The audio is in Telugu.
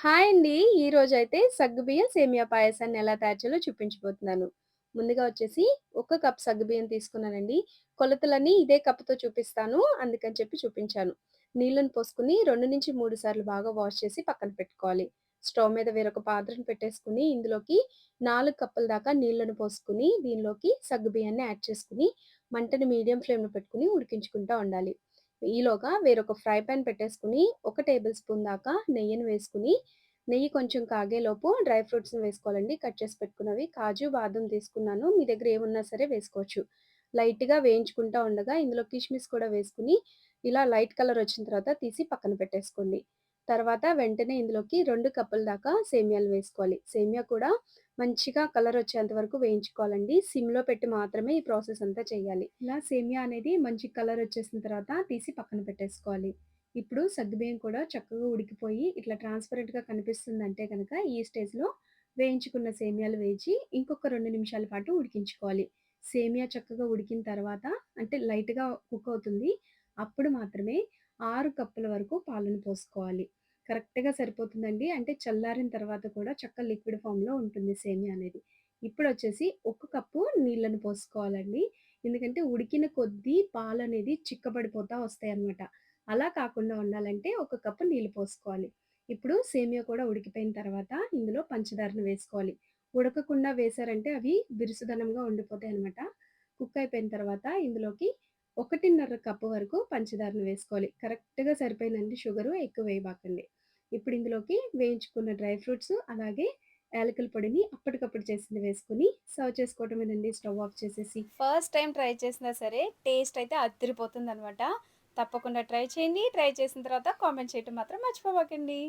హాయ్ అండి. ఈరోజైతే సగ్గుబియ్యం సేమియా పాయసాన్ని ఎలా తయారు చేయాలో చూపించబోతున్నాను. ముందుగా వచ్చేసి ఒక కప్ సగ్గుబియ్యం తీసుకున్నానండి. కొలతలన్నీ ఇదే కప్‌తో చూపిస్తాను. అందుకని చెప్పి చూపించాను. నీళ్ళని పోసుకొని 2-3 సార్లు బాగా వాష్ చేసి పక్కన పెట్టుకోవాలి. స్టవ్ మీద వేరొక పాత్రను పెట్టేసుకొని ఇందులోకి 4 కప్పుల దాకా నీళ్ళను పోసుకొని దీనిలోకి సగ్గుబియ్యాన్ని యాడ్ చేసుకొని మంటని మీడియం ఫ్లేమ్‌లో పెట్టుకొని ఉడికించుకుంటా ఉండాలి. ఈలోగా వేరొక ఫ్రై పాన్ పెట్టేసుకొని, ఒక టేబుల్ స్పూన్ దాకా నెయ్యిని వేసుకొని, నెయ్యి కొంచెం కాగేలోపు డ్రై ఫ్రూట్స్‌ని వేసుకోవాలండి. కట్ చేసి పెట్టుకున్నవి. కాజు, బాదం తీసుకున్నాను. మీ దగ్గర ఏమున్నా సరే వేసుకోవచ్చు. లైట్‌గా వేయించుకుంటా ఉండగా ఇందులో కిస్మిస్ కూడా వేసుకొని, ఇలా లైట్ కలర్ వచ్చిన తర్వాత తీసి పక్కన పెట్టేసుకోండి. తర్వాత వెంటనే ఇందులోకి 2 కప్పుల దాకా సేమియాలు వేసుకోవాలి. సేమియా కూడా మంచిగా కలర్ వచ్చేంత వరకు వేయించుకోవాలండి. సిమ్‌లో పెట్టి మాత్రమే ఈ ప్రాసెస్ అంతా చేయాలి. ఇలా సేమియా అనేది మంచి కలర్ వచ్చేసిన తర్వాత తీసి పక్కన పెట్టేసుకోవాలి. ఇప్పుడు సగ్గుబియ్యం కూడా చక్కగా ఉడికిపోయి ఇట్లా ట్రాన్స్‌పరెంట్‌గా కనిపిస్తుందంటే గనక ఈ స్టేజ్‌లో వేయించుకున్న సేమియాలు వేసి ఇంకొక 2 నిమిషాల పాటు ఉడికించుకోవాలి. సేమియా చక్కగా ఉడికిన తర్వాత అంటే లైట్‌గా కుక్ అవుతుంది. అప్పుడు మాత్రమే 6 కప్పుల వరకు పాలను పోసుకోవాలి. కరెక్ట్‌గా సరిపోతుందండి. అంటే చల్లారిన తర్వాత కూడా చక్కగా లిక్విడ్ ఫార్మ్‌లో ఉంటుంది సేమియా అనేది. ఇప్పుడొచ్చేసి ఒక కప్పు నీళ్ళని పోసుకోవాలండి. ఎందుకంటే ఉడికిన కొద్దీ పాలనేది చిక్కబడిపోతా వస్తాయన్నమాట. అలా కాకుండా ఉండాలంటే ఒక కప్పు నీళ్ళు పోసుకోవాలి. ఇప్పుడు సేమియా కూడా ఉడికిపోయిన తర్వాత ఇందులో పంచదారను వేసుకోవాలి. ఉడకకుండా వేశారంటే అవి బిరుసుదనంగా ఉండిపోతాయన్నమాట. కుక్ అయిపోయిన తర్వాత ఇందులోకి 1:30 కప్పు వరకు పంచదారను వేసుకోవాలి. కరెక్ట్‌గా సరిపోయిందండి షుగరు ఎక్కువ వేయబాకండి. ఇప్పుడు ఇందులోకి వేయించుకున్న డ్రై ఫ్రూట్స్ అలాగే యాలకుల పొడిని అప్పటికప్పుడు చేసింది వేసుకొని సర్వ్ చేసుకోవటమేనండి స్టవ్ ఆఫ్ చేసేసి. ఫస్ట్ టైమ్ ట్రై చేసినా సరే టేస్ట్ అయితే అద్దిరిపోతుందనమాట. తప్పకుండా ట్రై చేయండి. ట్రై చేసిన తర్వాత కామెంట్ చేయటం మాత్రం మర్చిపోబాకండి.